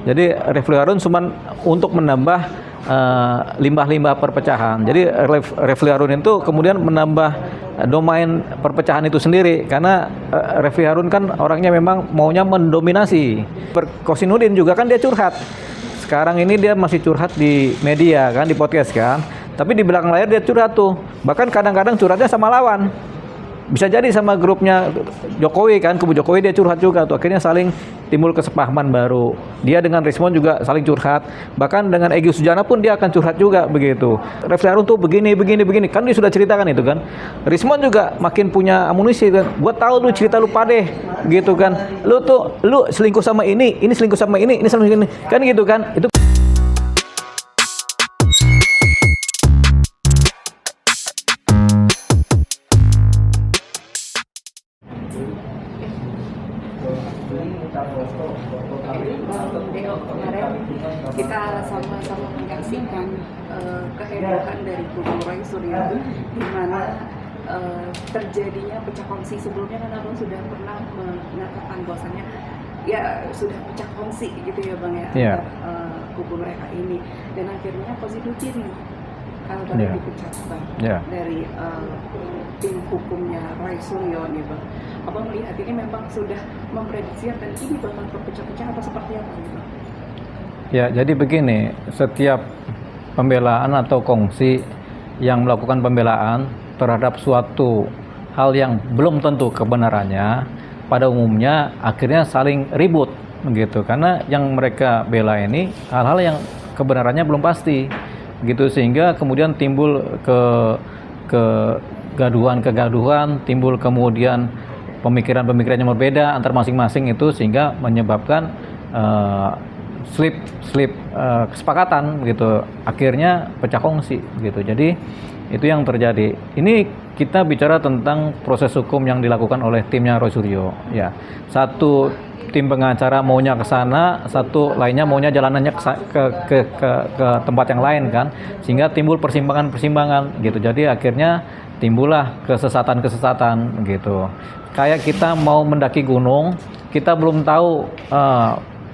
Jadi Refli Harun cuma untuk menambah limbah-limbah perpecahan. Jadi Refli Harun itu kemudian menambah domain perpecahan itu sendiri, karena Refli Harun kan orangnya memang maunya mendominasi. Kosinudin juga kan dia curhat. Sekarang ini dia masih curhat di media kan, di podcast kan. Tapi di belakang layar dia curhat tuh. Bahkan kadang-kadang curhatnya sama lawan. Bisa jadi sama grupnya Jokowi kan, kubu Jokowi dia curhat juga tuh. Akhirnya saling timbul kesepahaman baru. Dia dengan Rismon juga saling curhat. Bahkan dengan Egy Sujana pun dia akan curhat juga begitu. Refli Harun tuh begini. Kan dia sudah ceritakan itu kan. Rismon juga makin punya amunisi kan. Gua tahu lu cerita lu padeh gitu kan. Lu selingkuh sama ini selingkuh sama ini selingkuh ini. Kan gitu kan. Itu Deo, kemarin kita sama-sama menyaksikan kehebohan dari kubu Roy Suryo, di mana terjadinya pecah kongsi. Sebelumnya kan Abang sudah pernah mengatakan bahwasannya ya sudah pecah kongsi gitu ya Bang ya, yeah, antar kubu mereka ini, dan akhirnya Kosinudin baru dipecat Bang dari tim hukumnya Roy Suryo nih Bang. Abang melihat ini memang sudah memprediksi dan ini bakal berpecah-pecah atau seperti apa gitu? ya, jadi begini, setiap pembelaan atau kongsi yang melakukan pembelaan terhadap suatu hal yang belum tentu kebenarannya, pada umumnya akhirnya saling ribut begitu, karena yang mereka bela ini hal-hal yang kebenarannya belum pasti gitu, sehingga kemudian timbul kegaduhan, timbul kemudian pemikiran-pemikiran yang berbeda antar masing-masing itu, sehingga menyebabkan slip kesepakatan gitu, akhirnya pecah kongsi gitu. Jadi itu yang terjadi. Ini kita bicara tentang proses hukum yang dilakukan oleh timnya Roy Suryo ya. Satu tim pengacara maunya ke sana, satu lainnya maunya jalanannya ke tempat yang lain kan, sehingga timbul persimpangan gitu. Jadi akhirnya timbullah kesesatan gitu. Kayak kita mau mendaki gunung, kita belum tahu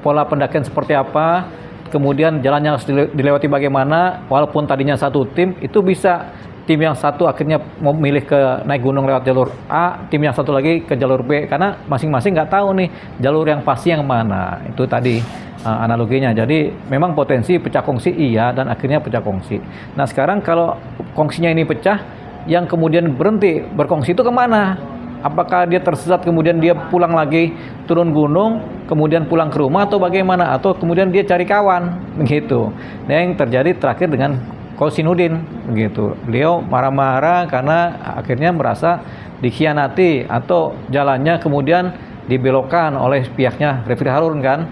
pola pendakian seperti apa, kemudian jalannya harus dilewati bagaimana. Walaupun tadinya satu tim, itu bisa tim yang satu akhirnya memilih ke naik gunung lewat jalur A, tim yang satu lagi ke jalur B, karena masing-masing nggak tahu nih jalur yang pasti yang mana. Itu tadi analoginya. Jadi memang potensi pecah kongsi iya, dan akhirnya pecah kongsi. Nah sekarang kalau kongsinya ini pecah, yang kemudian berhenti berkongsi itu kemana? Apakah dia tersesat kemudian dia pulang lagi turun gunung, kemudian pulang ke rumah, atau bagaimana? Atau kemudian dia cari kawan begitu. Nah yang terjadi terakhir dengan Kosinudin begitu. Beliau marah-marah karena akhirnya merasa dikhianati atau jalannya kemudian dibelokkan oleh pihaknya Refli Harun kan.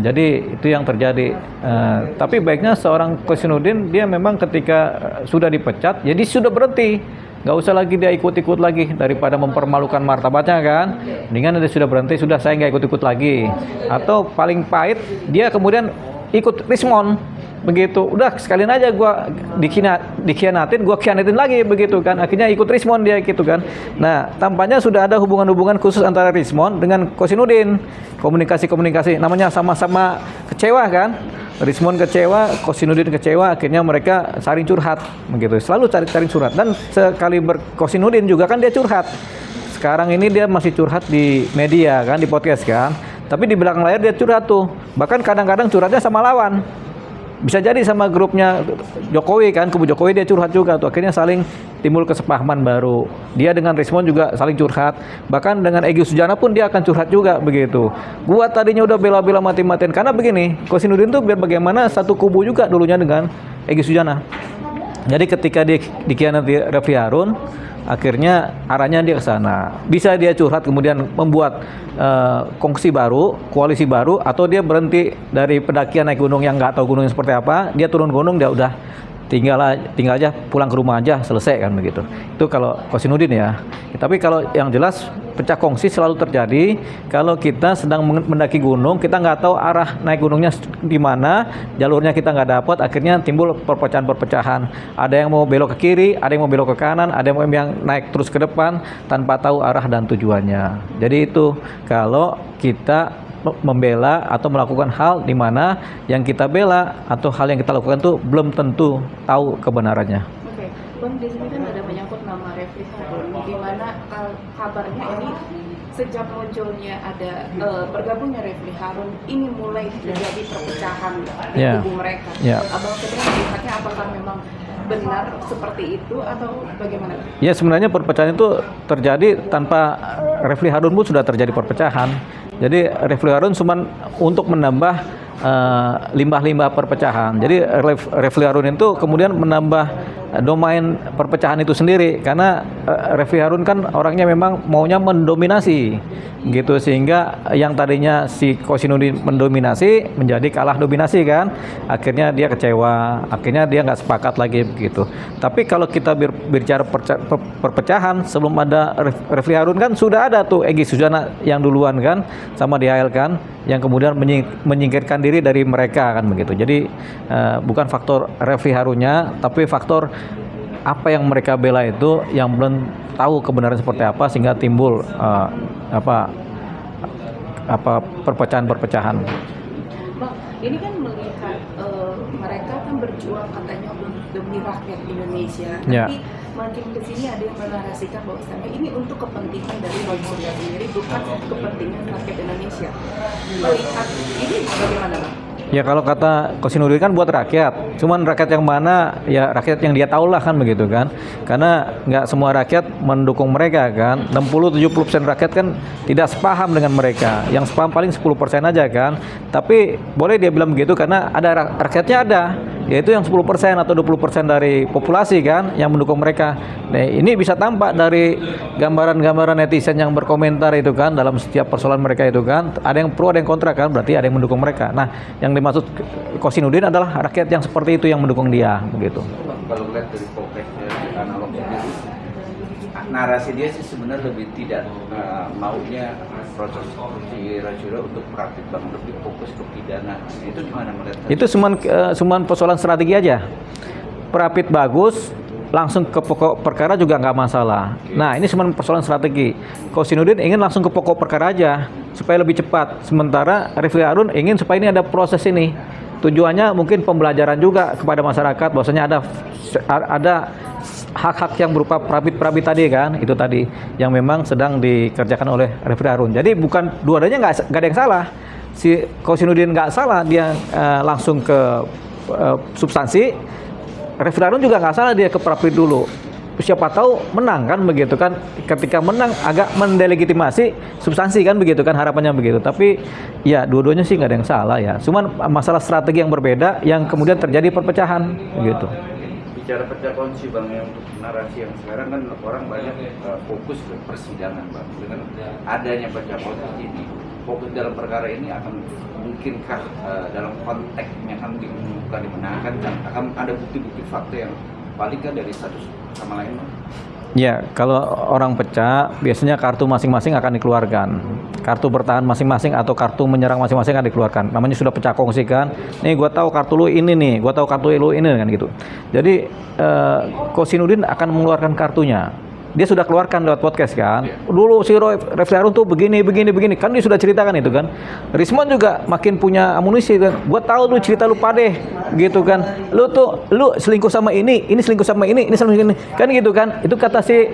Jadi itu yang terjadi. Tapi baiknya seorang Kosinudin, dia memang ketika sudah dipecat, jadi sudah berhenti. Nggak usah lagi dia ikut-ikut lagi, daripada mempermalukan martabatnya kan. Mendingan dia sudah berhenti, sudah saya nggak ikut-ikut lagi. Atau paling pahit, dia kemudian ikut Rismon begitu. Udah sekalian aja gua dikhianatin, gua khianatin lagi begitu kan. Akhirnya ikut Rismon dia gitu kan. Nah, tampaknya sudah ada hubungan-hubungan khusus antara Rismon dengan Kosinudin. Komunikasi, namanya sama-sama kecewa kan. Rismon kecewa, Kosinudin kecewa, akhirnya mereka saling curhat begitu. Selalu cari curhat, dan sekali Kosinudin juga kan dia curhat. Sekarang ini dia masih curhat di media kan, di podcast kan. Tapi di belakang layar dia curhat tuh. Bahkan kadang-kadang curhatnya sama lawan. Bisa jadi sama grupnya Jokowi kan, kubu Jokowi dia curhat juga tuh. Akhirnya saling timbul kesepahaman baru. Dia dengan Rismon juga saling curhat. Bahkan dengan Egy Sujana pun dia akan curhat juga begitu. Gua tadinya udah bela-bela mati-matian, karena begini, Kosinudin tuh biar bagaimana satu kubu juga dulunya dengan Egy Sujana. Jadi ketika dikhianati Refli Harun, akhirnya arahnya dia ke sana. Bisa dia curhat kemudian membuat kongsi baru, koalisi baru, atau dia berhenti dari pendakian naik gunung yang nggak tahu gunungnya seperti apa, dia turun gunung, dia udah tinggal aja pulang ke rumah aja, selesai kan begitu. Itu kalau Kosinudin ya. Tapi kalau yang jelas pecah kongsi selalu terjadi kalau kita sedang mendaki gunung, kita nggak tahu arah naik gunungnya di mana, jalurnya kita nggak dapat, akhirnya timbul perpecahan. Ada yang mau belok ke kiri, ada yang mau belok ke kanan, ada yang naik terus ke depan tanpa tahu arah dan tujuannya. Jadi itu kalau kita membela atau melakukan hal di mana yang kita bela atau hal yang kita lakukan itu belum tentu tahu kebenarannya. Oke, Bang, di sini kan ada menyangkut nama Refli Harun, di mana kabarnya ini sejak munculnya ada bergabungnya Refli Harun, ini mulai terjadi perpecahan di tubuh mereka. Abang sendiri melihatnya apakah memang benar seperti itu atau bagaimana? Ya, sebenarnya perpecahan itu terjadi tanpa Refli Harun pun sudah terjadi perpecahan. Jadi Refli Harun cuma untuk menambah limbah-limbah perpecahan. Jadi Refli Harun itu kemudian menambah domain perpecahan itu sendiri, karena Refli Harun kan orangnya memang maunya mendominasi gitu, sehingga yang tadinya si Kosinudin mendominasi menjadi kalah dominasi kan, akhirnya dia kecewa, akhirnya dia nggak sepakat lagi begitu. Tapi kalau kita bicara perpecahan, sebelum ada Refli Harun kan sudah ada tuh Egy Sujana yang duluan kan sama DHL kan, yang kemudian menyingkirkan diri dari mereka kan begitu. Jadi bukan faktor Refli Harunnya, tapi faktor apa yang mereka bela itu yang belum tahu kebenaran seperti apa, sehingga timbul perpecahan-perpecahan. Bang, ini kan melihat mereka kan berjuang katanya demi rakyat Indonesia, tapi makin kesini ada yang menarasikan bahwasanya ini untuk kepentingan dari Roy Suryo sendiri, bukan kepentingan rakyat Indonesia. Melihat ini bagaimana, Bang? Ya, kalau kata Kosinudin kan buat rakyat, cuman rakyat yang mana, ya rakyat yang dia tahu lah kan begitu kan, karena nggak semua rakyat mendukung mereka kan, 60-70% rakyat kan tidak sepaham dengan mereka, yang sepaham paling 10% aja kan. Tapi boleh dia bilang begitu karena ada rakyatnya ada, yaitu yang 10% atau 20% dari populasi kan yang mendukung mereka. Nah, ini bisa tampak dari gambaran-gambaran netizen yang berkomentar itu kan, dalam setiap persoalan mereka itu kan, ada yang pro ada yang kontra kan, berarti ada yang mendukung mereka. Nah, yang dimaksud Kosinudin adalah rakyat yang seperti itu yang mendukung dia begitu. Kalau lihat dari konteksnya analog sendiri, narasi dia sih sebenarnya lebih tidak maunya proses si Rajura untuk praktik bank, lebih fokus ke pidana. Itu gimana melihat? Itu cuman persoalan strategi aja. Perapit bagus, langsung ke pokok perkara juga nggak masalah. Nah, ini cuma persoalan strategi. Kosinudin ingin langsung ke pokok perkara aja supaya lebih cepat. Sementara Refli Harun ingin supaya ini ada proses ini. Tujuannya mungkin pembelajaran juga kepada masyarakat bahwasanya ada hak-hak yang berupa perabit-perabit tadi kan, itu tadi yang memang sedang dikerjakan oleh Refli Harun. Jadi bukan dua-duanya nggak ada yang salah. Si Kosinudin nggak salah, dia langsung ke substansi. Refli Harun juga nggak salah, dia ke perabit dulu. Siapa tahu menang kan begitu kan, ketika menang agak mendelegitimasi substansi kan begitu kan, harapannya begitu. Tapi ya dua-duanya sih nggak ada yang salah ya, cuman masalah strategi yang berbeda yang kemudian terjadi perpecahan begitu. Bicara pecah kongsi Bang, yang untuk narasi yang sekarang kan orang banyak fokus ke persidangan Bang, dengan adanya pecah kongsi ini, fokus dalam perkara ini akan mungkinkah dalam konteks yang akan dimenangkan dan akan ada bukti-bukti fakta yang balikan dari satu sama lain? Ya, kalau orang pecah biasanya kartu masing-masing akan dikeluarkan. Kartu bertahan masing-masing atau kartu menyerang masing-masing akan dikeluarkan. Namanya sudah pecah kongsi kan. Nih gua tahu kartu lu ini nih, gua tahu kartu lu ini kan gitu. Jadi Kosinudin akan mengeluarkan kartunya. Dia sudah keluarkan lewat podcast kan. Dulu si Refli Harun tuh begini kan, dia sudah ceritakan itu kan. Rismon juga makin punya amunisi kan. Gua tahu lu cerita lu padeh gitu kan. Lu selingkuh sama ini selingkuh sama ini selingkuh ini kan gitu kan. Itu kata si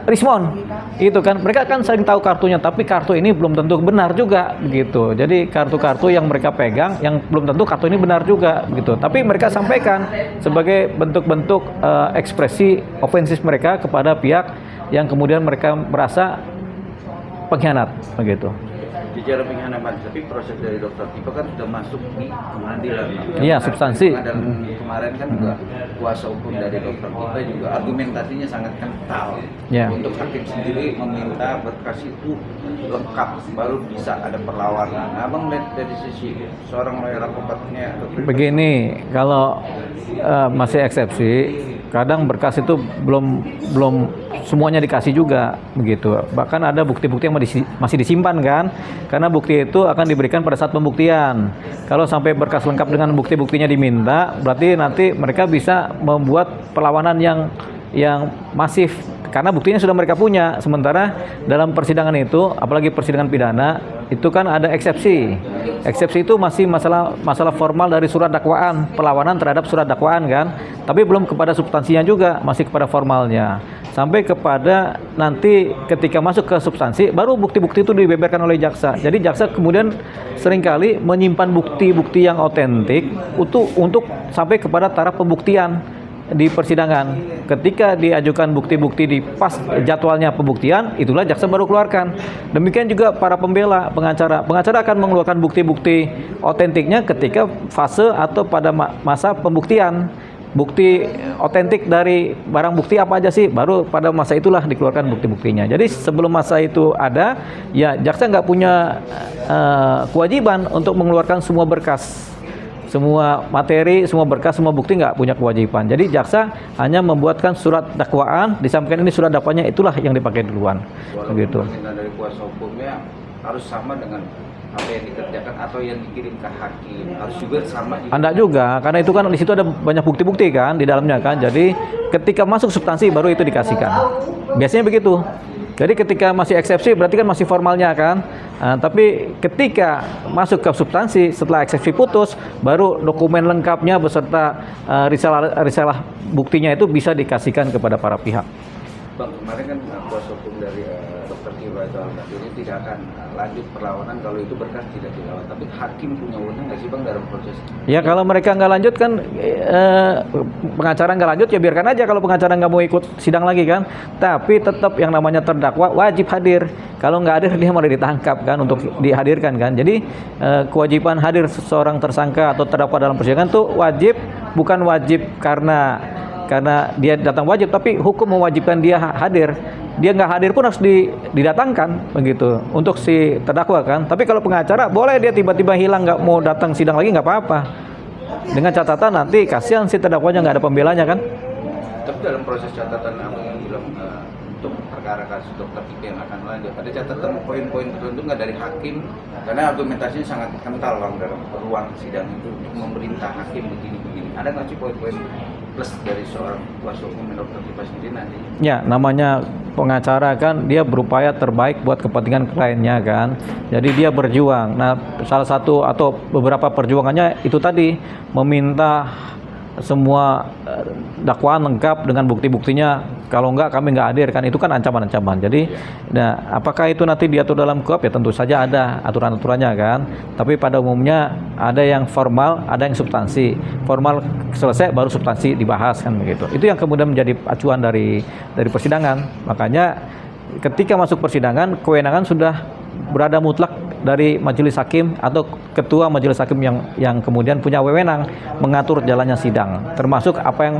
Rismon itu kan. Mereka kan saling tahu kartunya, tapi kartu ini belum tentu benar juga begitu. Jadi kartu-kartu yang mereka pegang yang belum tentu kartu ini benar juga begitu. Tapi mereka sampaikan sebagai bentuk-bentuk ekspresi ofensif mereka kepada pihak yang kemudian mereka merasa pengkhianat begitu. Bicara pengkhianatan, tapi proses dari Dr. Tipe kan sudah masuk di pengadilan. Iya, substansi. Dan kemarin kan juga kuasa hukum dari Dr. Tipe juga argumentasinya sangat kental. Untuk hakim sendiri meminta berkas itu lengkap baru bisa ada perlawanan. Abang lihat dari sisi seorang lawyer advokatnya. Begini, kalau masih eksepsi, kadang berkas itu belum semuanya dikasih juga begitu. Bahkan ada bukti-bukti yang masih disimpan kan, karena bukti itu akan diberikan pada saat pembuktian. Kalau sampai berkas lengkap dengan bukti-buktinya diminta, berarti nanti mereka bisa membuat perlawanan yang masif karena buktinya sudah mereka punya. Sementara dalam persidangan itu, apalagi persidangan pidana, itu kan ada eksepsi. Eksepsi itu masih masalah formal dari surat dakwaan, perlawanan terhadap surat dakwaan kan, tapi belum kepada substansinya juga, masih kepada formalnya. Sampai kepada nanti ketika masuk ke substansi, baru bukti-bukti itu dibeberkan oleh jaksa. Jadi jaksa kemudian seringkali menyimpan bukti-bukti yang otentik untuk sampai kepada taraf pembuktian di persidangan. Ketika diajukan bukti-bukti di pas jadwalnya pembuktian, itulah jaksa baru keluarkan. Demikian juga para pembela, pengacara. Pengacara akan mengeluarkan bukti-bukti otentiknya ketika fase atau pada masa pembuktian. Bukti otentik dari barang bukti apa aja sih, baru pada masa itulah dikeluarkan bukti-buktinya. Jadi sebelum masa itu ada, ya jaksa nggak punya kewajiban untuk mengeluarkan semua berkas, semua materi, semua berkas, semua bukti, nggak punya kewajiban. Jadi jaksa hanya membuatkan surat dakwaan, disampaikan ini surat dakwaannya, itulah yang dipakai duluan. Begitu. Permintaan dari kuasa hukumnya harus sama dengan apa yang dikerjakan atau yang dikirim ke hakim, harus juga sama juga. Anda juga, karena itu kan di situ ada banyak bukti-bukti kan di dalamnya kan. Jadi ketika masuk substansi baru itu dikasihkan. Biasanya begitu. Jadi ketika masih eksepsi berarti kan masih formalnya kan. Tapi ketika masuk ke substansi setelah eksepsi putus, baru dokumen lengkapnya beserta risalah buktinya itu bisa dikasihkan kepada para pihak. Bang, kemarin kan kuasa hukum dari Dr. Kiba itu ini tidak akan lanjut perlawanan kalau itu berkas tidak dilawan. Tapi hakim punya wewenang nggak sih Bang dalam proses? Ya kalau mereka nggak lanjut kan, pengacara nggak lanjut ya biarkan aja kalau pengacara nggak mau ikut sidang lagi kan. Tapi tetap yang namanya terdakwa wajib hadir. Kalau nggak hadir dia malah ditangkap kan untuk dihadirkan kan. Jadi kewajiban hadir seseorang tersangka atau terdakwa dalam persidangan tuh wajib, bukan wajib karena dia datang wajib, tapi hukum mewajibkan dia hadir. Dia nggak hadir pun harus didatangkan begitu untuk si terdakwa kan. Tapi kalau pengacara boleh dia tiba-tiba hilang, nggak mau datang sidang lagi nggak apa-apa. Dengan catatan nanti kasihan si terdakwanya nggak ada pembelanya kan. Tapi dalam proses catatan apa yang bilang untuk perkara kasus Dr. Kiba yang akan lanjut, ada catatan poin-poin tertentu nggak dari hakim? Karena argumentasinya sangat kental Bang dalam ruang sidang itu untuk memerintah hakim begini-begini. Ada nggak sih poin-poin plus dari seorang kuasa hukum Dr. Kiba sendiri nanti? Ya, namanya pengacara kan dia berupaya terbaik buat kepentingan kliennya kan. Jadi dia berjuang. Nah, salah satu atau beberapa perjuangannya itu tadi meminta semua dakwaan lengkap dengan bukti-buktinya. Kalau enggak kami enggak hadir kan, itu kan ancaman-ancaman. Jadi nah, apakah itu nanti diatur dalam KUHP? Ya tentu saja ada aturan-aturannya kan. Tapi pada umumnya ada yang formal, ada yang substansi. Formal selesai baru substansi dibahas kan begitu. Itu yang kemudian menjadi acuan dari persidangan. Makanya ketika masuk persidangan, kewenangan sudah berada mutlak dari majelis hakim atau ketua majelis hakim yang kemudian punya wewenang mengatur jalannya sidang, termasuk apa yang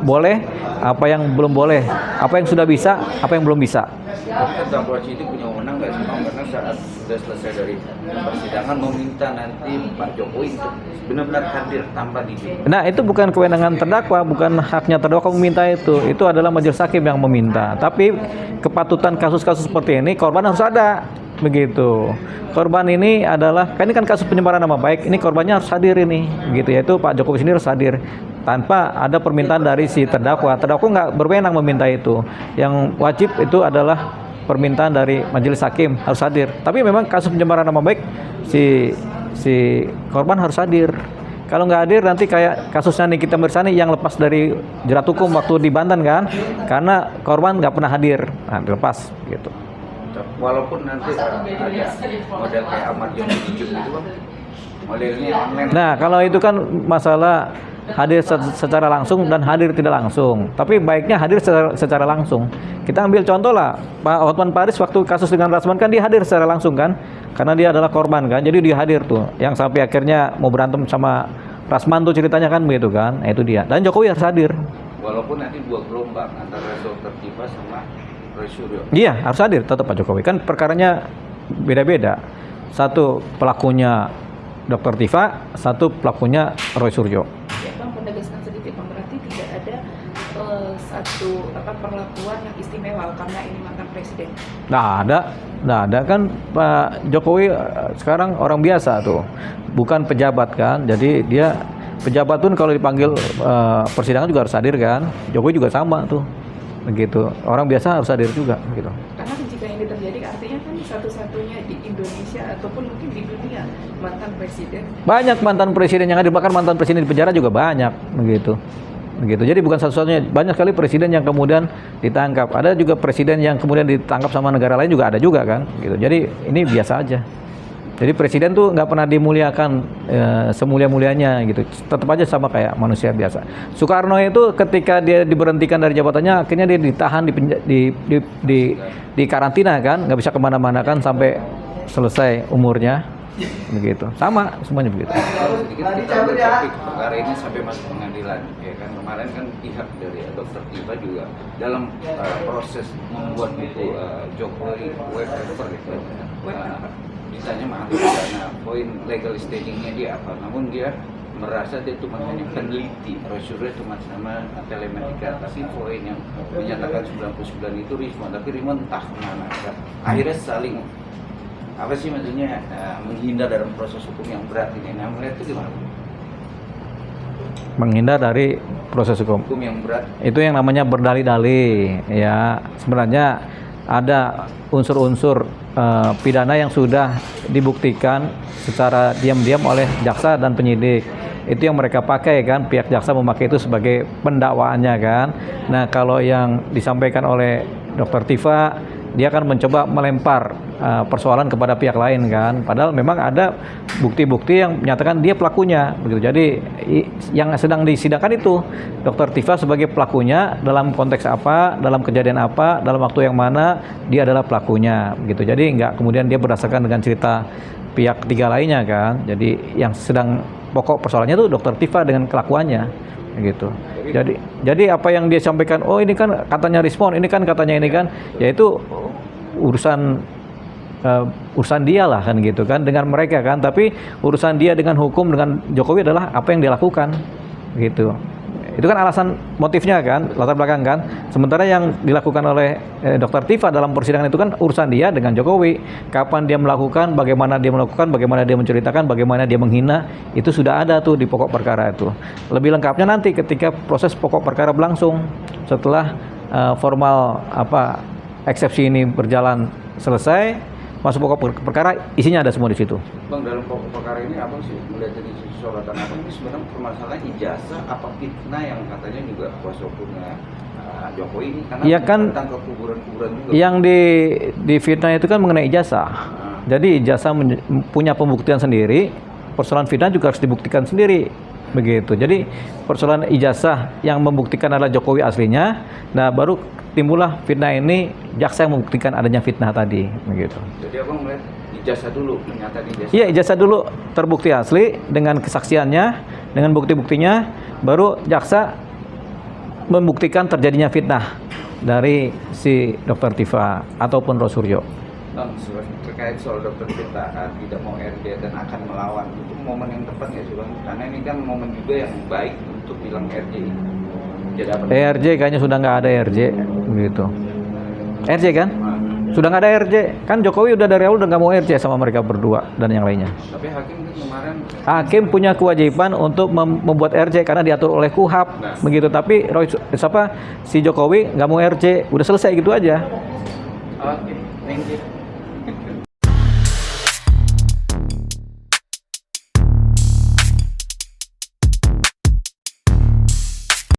boleh, apa yang belum boleh, apa yang sudah bisa, apa yang belum bisa. Terdakwa itu punya wewenang nggak sih Bang? Karena saat sudah selesai dari persidangan meminta nanti Pak Jokowi untuk benar-benar hadir tanpa diizin. Nah itu bukan kewenangan terdakwa, bukan haknya terdakwa meminta itu adalah majelis hakim yang meminta. Tapi kepatutan kasus-kasus seperti ini korban harus ada. Begitu. Korban ini adalah, kan ini kan kasus penyemaran nama baik, ini korbannya harus hadir ini, begitu, yaitu Pak Jokowi sendiri harus hadir tanpa ada permintaan dari si terdakwa. Terdakwa nggak berwenang meminta itu. Yang wajib itu adalah permintaan dari majelis hakim harus hadir. Tapi memang kasus penyemaran nama baik si korban harus hadir. Kalau nggak hadir nanti kayak kasusnya Nikita Mirzani yang lepas dari jerat hukum waktu di Banten kan, karena korban nggak pernah hadir, nah dilepas gitu. Walaupun nanti ada model kayak Ahmad Yani Dijum itu Bang, modelnya online. Nah kalau itu kan masalah hadir secara langsung dan hadir tidak langsung. Tapi baiknya hadir secara langsung. Kita ambil contoh lah, Pak Hotman Paris waktu kasus dengan Rasman kan dia hadir secara langsung kan, karena dia adalah korban kan, jadi dia hadir tuh. Yang sampai akhirnya mau berantem sama Rasman tuh ceritanya kan begitu kan, nah, itu dia. Dan Jokowi harus hadir. Walaupun nanti dua gelombang antara Dr. Kiba sama Roy Suryo. Iya, harus hadir tetap Pak Jokowi. Kan perkaranya beda-beda. Satu pelakunya Dr. Tifa, satu pelakunya Roy Suryo. Ya, Bang, menegaskan sedikit, Bang, berarti tidak ada satu perlakuan yang istimewa karena ini mantan presiden. Nah ada kan Pak Jokowi sekarang orang biasa tuh, bukan pejabat kan. Jadi dia pejabat pun kalau dipanggil persidangan juga harus hadir kan. Jokowi juga sama tuh. Begitu, orang biasa harus hadir juga gitu. Karena jika ini terjadi artinya kan satu-satunya di Indonesia ataupun mungkin di dunia mantan presiden? Banyak mantan presiden yang ada, bahkan mantan presiden di penjara juga banyak begitu. Jadi bukan satu-satunya, banyak sekali presiden yang kemudian ditangkap. Ada juga presiden yang kemudian ditangkap sama negara lain juga ada juga kan gitu. Jadi ini biasa aja. Jadi presiden tuh nggak pernah dimuliakan semulia-mulianya gitu. Tetap aja sama kayak manusia biasa. Soekarno itu ketika dia diberhentikan dari jabatannya, akhirnya dia ditahan di karantina kan, nggak bisa kemana-mana kan sampai selesai umurnya, begitu. Sama semuanya begitu. Sedikit kita bertopik perkara ini sampai masuk pengadilan, ya kan kemarin kan pihak dari Dr. Tiva juga dalam proses membuat buku Jokowi whatever itu. Ditanya mahal dana, poin legal standingnya dia apa, namun dia merasa dia cuma hanya peneliti, Rosuryo cuma sama telematika, tapi poin yang menyatakan 99 itu Rismon, tapi Rismon entah kemana kan. Akhirnya saling apa sih maksudnya menghindar dalam proses hukum yang berat ini. Nah, melihat itu gimana? Menghindar dari proses hukum Yang berat itu yang namanya berdalih-dalih ya. Sebenarnya ada unsur-unsur pidana yang sudah dibuktikan secara diam-diam oleh jaksa dan penyidik. Itu yang mereka pakai kan, pihak jaksa memakai itu sebagai pendakwaannya kan. Nah, kalau yang disampaikan oleh Dr. Tiva, dia akan mencoba melempar persoalan kepada pihak lain kan. Padahal memang ada bukti-bukti yang menyatakan dia pelakunya begitu. Jadi yang sedang disidangkan itu Dr. Tiva sebagai pelakunya dalam konteks apa, dalam kejadian apa, dalam waktu yang mana dia adalah pelakunya begitu. Jadi nggak kemudian dia berdasarkan dengan cerita pihak ketiga lainnya kan. Jadi yang sedang pokok persoalannya itu Dr. Tiva dengan kelakuannya gitu. Jadi apa yang dia sampaikan, oh ini kan katanya Rismon, ini kan katanya ini kan, yaitu urusan dia lah kan gitu kan dengan mereka kan. Tapi urusan dia dengan hukum dengan Jokowi adalah apa yang dia lakukan gitu. Itu kan alasan motifnya kan, latar belakang kan. Sementara yang dilakukan oleh Dr. Tiva dalam persidangan itu kan urusan dia dengan Jokowi. Kapan dia melakukan, bagaimana dia melakukan, bagaimana dia menceritakan, bagaimana dia menghina, itu sudah ada tuh di pokok perkara itu. Lebih lengkapnya nanti ketika proses pokok perkara berlangsung setelah formal eksepsi ini berjalan selesai. Masuk pokok perkara, isinya ada semua di situ. Bang, dalam pokok perkara ini apa sih melihat dari sisi sorotan apa ini sebenarnya permasalahan ijazah apa fitnah yang katanya juga kuasa hukumnya Jokowi ini karena ya kan, tentang kekuburan-kuburan juga. Yang di fitnah itu kan mengenai ijazah. Jadi ijazah punya pembuktian sendiri, persoalan fitnah juga harus dibuktikan sendiri. Begitu. Jadi persoalan ijazah yang membuktikan adalah Jokowi aslinya. Nah, baru timbullah fitnah ini jaksa yang membuktikan adanya fitnah tadi, begitu. Jadi abang melihat ijazah dulu, menyatakan ijazah. Iya, ijazah dulu terbukti asli dengan kesaksiannya, dengan bukti-buktinya, baru jaksa membuktikan terjadinya fitnah dari si Dr. Tiva ataupun Rosuryo. Bang, terkait soal Dr. Tiva tidak mau RJ dan akan melawan, itu momen yang tepat nggak sih bang? Karena ini kan momen juga yang baik untuk bilang RJ ini. RJ kayaknya sudah nggak ada RJ begitu. RJ kan? Sudah nggak ada RJ. Kan Jokowi udah dari awal udah nggak mau RJ sama mereka berdua dan yang lainnya. Tapi hakim kemarin punya kewajiban untuk membuat RJ karena diatur oleh KUHAP begitu. Tapi si Jokowi nggak mau RJ, udah selesai gitu aja. Oke, thank you.